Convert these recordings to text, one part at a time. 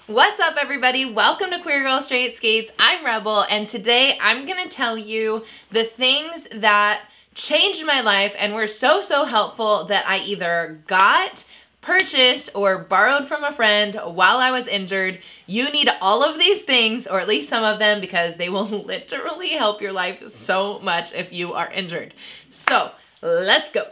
What's up, everybody? Welcome to Queer Girl Straight Skates. I'm Rebel, and today I'm gonna tell you the things that changed my life and were so helpful that I either got, purchased, or borrowed from a friend while I was injured. You need all of these things, or at least some of them, because they will literally help your life so much if you are injured. So, let's go.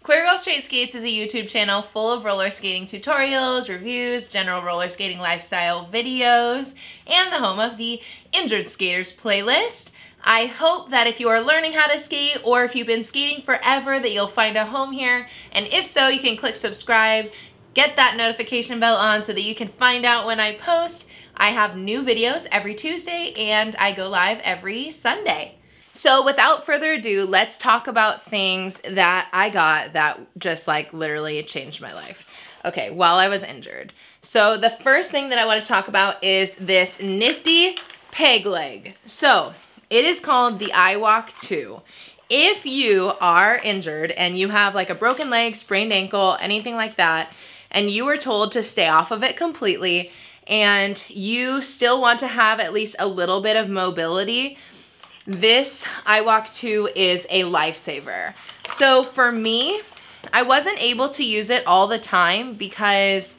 Queer Girl Straight Skates is a YouTube channel full of roller skating tutorials, reviews, general roller skating lifestyle videos, and the home of the Injured Skaters playlist. I hope that if you are learning how to skate or if you've been skating forever that you'll find a home here, and if so, you can click subscribe, get that notification bell on so that you can find out when I post. I have new videos every Tuesday and I go live every Sunday. So without further ado, let's talk about things that I got that just like literally changed my life. Okay, while I was injured. So the first thing that I want to talk about is this nifty peg leg. So it is called the iWalk 2. If you are injured and you have like a broken leg, sprained ankle, anything like that, and you were told to stay off of it completely, and you still want to have at least a little bit of mobility, this iWalk 2 is a lifesaver. So for me, I wasn't able to use it all the time because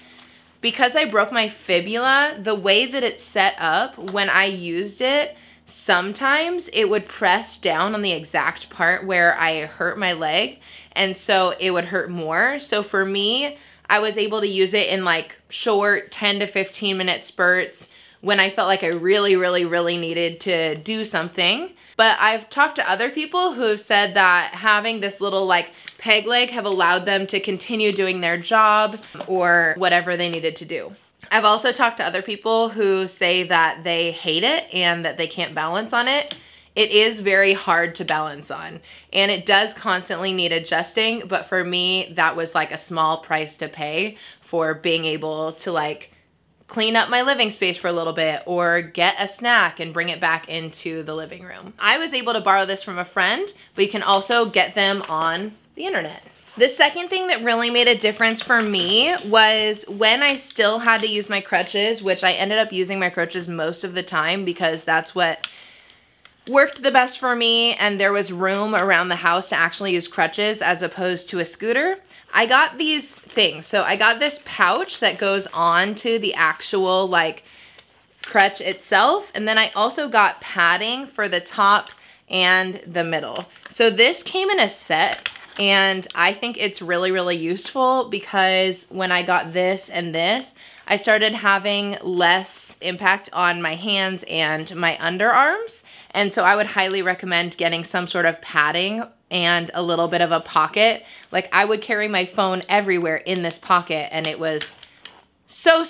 I broke my fibula. The way that it's set up, when I used it, sometimes it would press down on the exact part where I hurt my leg, and so it would hurt more. So for me, I was able to use it in like short 10 to 15 minute spurts when I felt like I really needed to do something. But I've talked to other people who have said that having this little like peg leg have allowed them to continue doing their job or whatever they needed to do. I've also talked to other people who say that they hate it and that they can't balance on it. It is very hard to balance on, and it does constantly need adjusting, but for me, that was like a small price to pay for being able to like clean up my living space for a little bit or get a snack and bring it back into the living room. I was able to borrow this from a friend, but you can also get them on the internet. The second thing that really made a difference for me was when I still had to use my crutches, which I ended up using my crutches most of the time because that's what worked the best for me, and there was room around the house to actually use crutches as opposed to a scooter. I got these things. So I got this pouch that goes on to the actual like crutch itself, and then I also got padding for the top and the middle. So this came in a set, and I think it's really useful because when I got this and this, I started having less impact on my hands and my underarms. And so I would highly recommend getting some sort of padding and a little bit of a pocket. Like I would carry my phone everywhere in this pocket, and it was so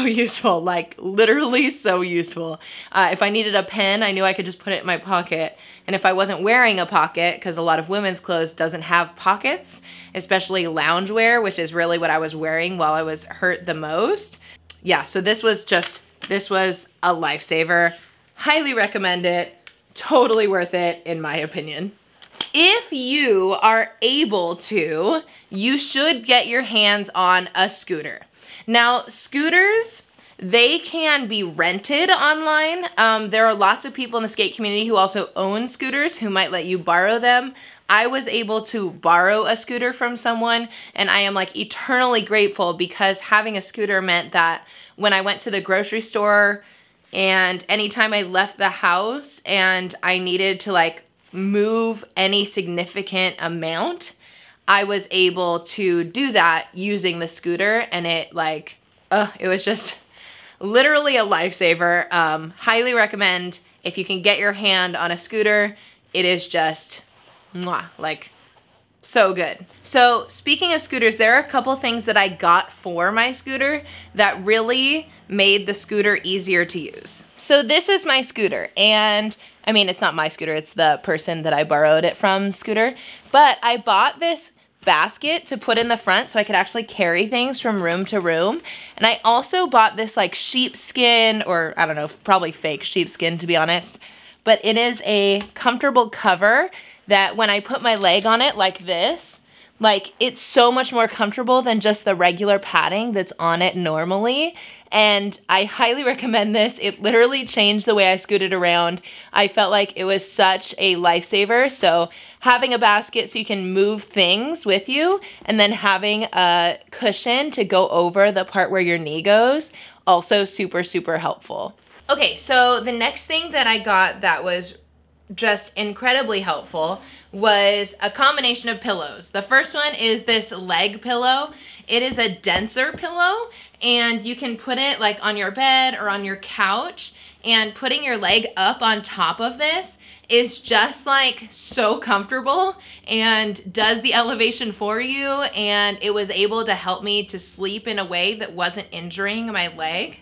useful, like literally so useful. If I needed a pen, I knew I could just put it in my pocket. And if I wasn't wearing a pocket, because a lot of women's clothes doesn't have pockets, especially loungewear, which is really what I was wearing while I was hurt the most. Yeah, so this was a lifesaver. Highly recommend it. Totally worth it, in my opinion. If you are able to, you should get your hands on a scooter. Now, scooters, they can be rented online. There are lots of people in the skate community who also own scooters who might let you borrow them. I was able to borrow a scooter from someone, and I am like eternally grateful because having a scooter meant that when I went to the grocery store and anytime I left the house and I needed to like move any significant amount, I was able to do that using the scooter, and it like, it was just literally a lifesaver. Highly recommend if you can get your hand on a scooter. It is just, mwah, like so good. So speaking of scooters, there are a couple things that I got for my scooter that really made the scooter easier to use. So this is my scooter, and I mean, it's not my scooter, it's the person that I borrowed it from scooter, but I bought this basket to put in the front so I could actually carry things from room to room. And I also bought this like sheepskin, or I don't know, probably fake sheepskin to be honest, but it is a comfortable cover that when I put my leg on it like this, like, it's so much more comfortable than just the regular padding that's on it normally. And I highly recommend this. It literally changed the way I scooted around. I felt like it was such a lifesaver. So having a basket so you can move things with you, and then having a cushion to go over the part where your knee goes, also super, super helpful. Okay, so the next thing that I got that was just incredibly helpful was a combination of pillows. The first one is this leg pillow. It is a denser pillow, and you can put it like on your bed or on your couch, and putting your leg up on top of this is just like so comfortable and does the elevation for you, and it was able to help me to sleep in a way that wasn't injuring my leg.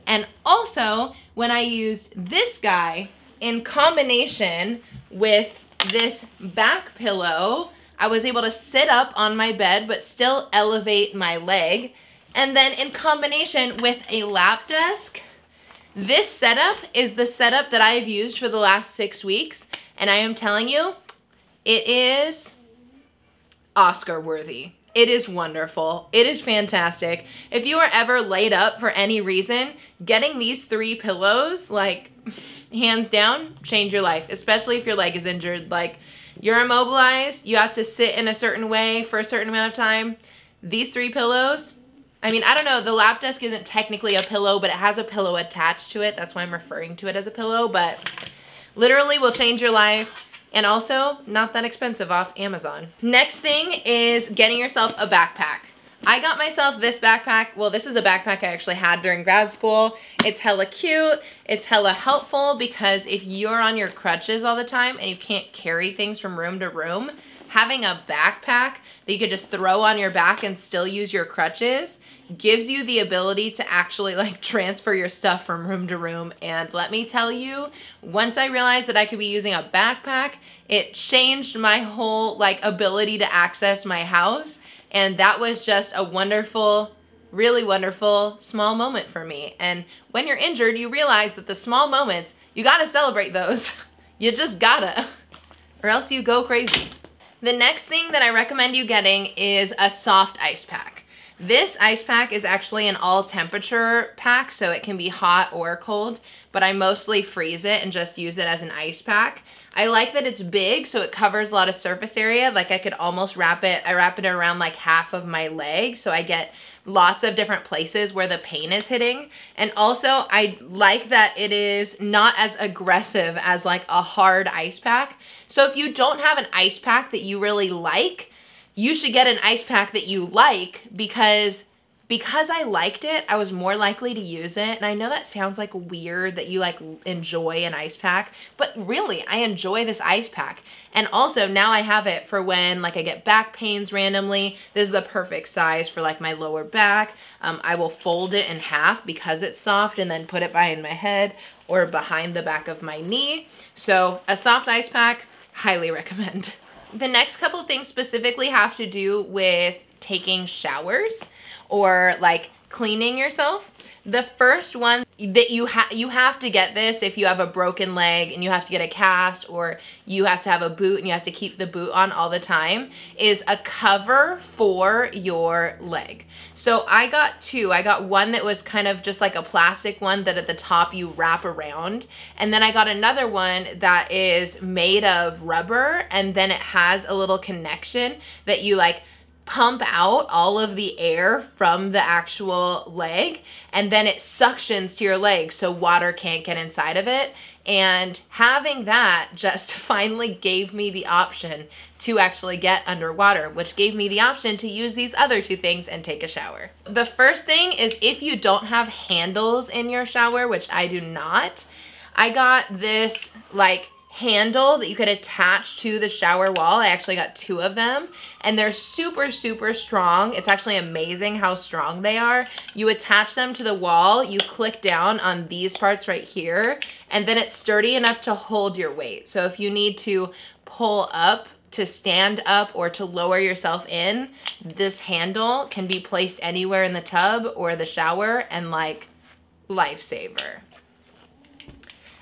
And also, when I used this guy in combination with this back pillow, I was able to sit up on my bed but still elevate my leg. And then in combination with a lap desk, this setup is the setup that I've used for the last 6 weeks, and I am telling you, it is Oscar worthy. It is wonderful. It is fantastic. If you are ever laid up for any reason, getting these 3 pillows, like, hands down, change your life, especially if your leg is injured. Like, you're immobilized, you have to sit in a certain way for a certain amount of time. These 3 pillows, I mean, I don't know, the lap desk isn't technically a pillow, but it has a pillow attached to it. That's why I'm referring to it as a pillow, but literally will change your life. And also, not that expensive off Amazon. Next thing is getting yourself a backpack. I got myself this backpack. Well, this is a backpack I actually had during grad school. It's hella cute. It's hella helpful because if you're on your crutches all the time and you can't carry things from room to room, having a backpack that you could just throw on your back and still use your crutches gives you the ability to actually like transfer your stuff from room to room. And let me tell you, once I realized that I could be using a backpack, it changed my whole like ability to access my house. And that was just a wonderful, really wonderful small moment for me. And when you're injured, you realize that the small moments, you gotta celebrate those. You just gotta, or else you go crazy. The next thing that I recommend you getting is a soft ice pack. This ice pack is actually an all temperature pack, so it can be hot or cold, but I mostly freeze it and just use it as an ice pack. I like that it's big, so it covers a lot of surface area. Like I could almost wrap it around like half of my leg, so I get lots of different places where the pain is hitting. And also I like that it is not as aggressive as like a hard ice pack. So if you don't have an ice pack that you really like, you should get an ice pack that you like because I liked it, I was more likely to use it. And I know that sounds like weird that you like enjoy an ice pack, but really I enjoy this ice pack. And also now I have it for when like I get back pains randomly. This is the perfect size for like my lower back. I will fold it in half because it's soft and then put it behind my head or behind the back of my knee. So a soft ice pack, highly recommend. The next couple of things specifically have to do with taking showers or like cleaning yourself. The first one that you have to get this if you have a broken leg and you have to get a cast, or you have to have a boot and you have to keep the boot on all the time, is a cover for your leg. So I got 2. I got one that was kind of just like a plastic one that at the top you wrap around. And then I got another one that is made of rubber, and then it has a little connection that you like pump out all of the air from the actual leg, and then it suctions to your leg so water can't get inside of it. And having that just finally gave me the option to actually get underwater, which gave me the option to use these other 2 things and take a shower. The first thing is if you don't have handles in your shower, which I do not, I got this like handle that you could attach to the shower wall. I actually got 2 of them, and they're super, super strong. It's actually amazing how strong they are. You attach them to the wall, you click down on these parts right here, and then it's sturdy enough to hold your weight. So if you need to pull up to stand up or to lower yourself in, this handle can be placed anywhere in the tub or the shower, and like lifesaver.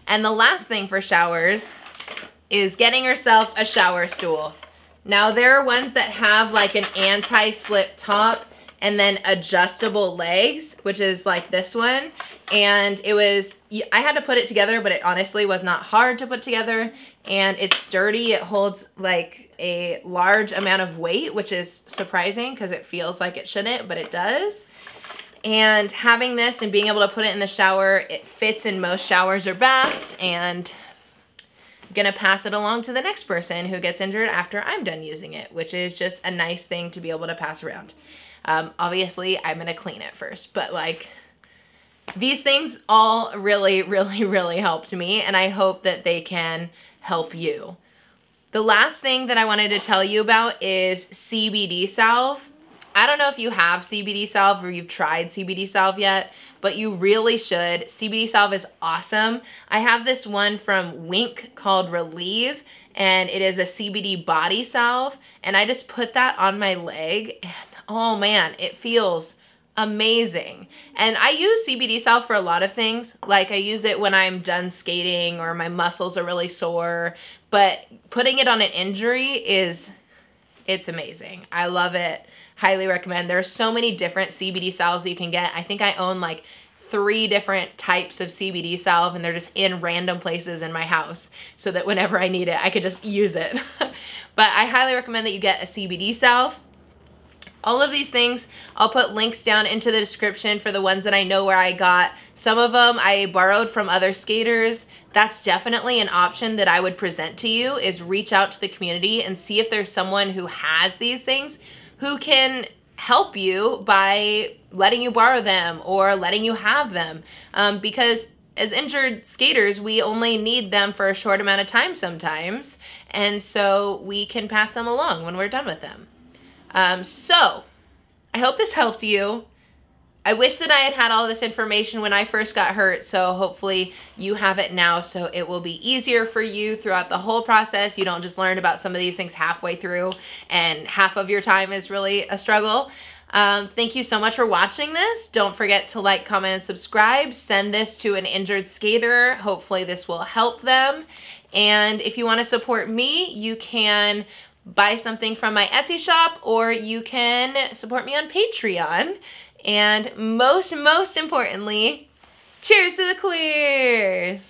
And the last thing for showers is getting yourself a shower stool. Now there are ones that have like an anti-slip top and then adjustable legs, which is like this one. And I had to put it together, but it honestly was not hard to put together. And it's sturdy. It holds like a large amount of weight, which is surprising because it feels like it shouldn't, but it does. And having this and being able to put it in the shower, it fits in most showers or baths, and I'm gonna pass it along to the next person who gets injured after I'm done using it, which is just a nice thing to be able to pass around. Obviously, I'm gonna clean it first, but like, these things all really, really, really helped me, and I hope that they can help you. The last thing that I wanted to tell you about is CBD Salve. I don't know if you have CBD Salve or you've tried CBD Salve yet, but you really should. CBD Salve is awesome. I have this one from Wink called Relieve, and it is a CBD body salve, and I just put that on my leg, and oh man, it feels amazing. And I use CBD Salve for a lot of things. Like I use it when I'm done skating or my muscles are really sore, but putting it on an injury it's amazing. I love it. Highly recommend. There are so many different CBD salves you can get. I think I own like 3 different types of CBD salve, and they're just in random places in my house so that whenever I need it, I could just use it. But I highly recommend that you get a CBD salve. All of these things, I'll put links down into the description for the ones that I know where I got. Some of them I borrowed from other skaters. That's definitely an option that I would present to you, is reach out to the community and see if there's someone who has these things who can help you by letting you borrow them or letting you have them. Because as injured skaters, we only need them for a short amount of time sometimes, and so we can pass them along when we're done with them. So I hope this helped you. I wish that I had had all this information when I first got hurt, so hopefully you have it now so it will be easier for you throughout the whole process. You don't just learn about some of these things halfway through and half of your time is really a struggle. Thank you so much for watching this. Don't forget to like, comment, and subscribe. Send this to an injured skater. Hopefully this will help them. And if you want to support me, you can buy something from my Etsy shop, or you can support me on Patreon. And most importantly, cheers to the queers!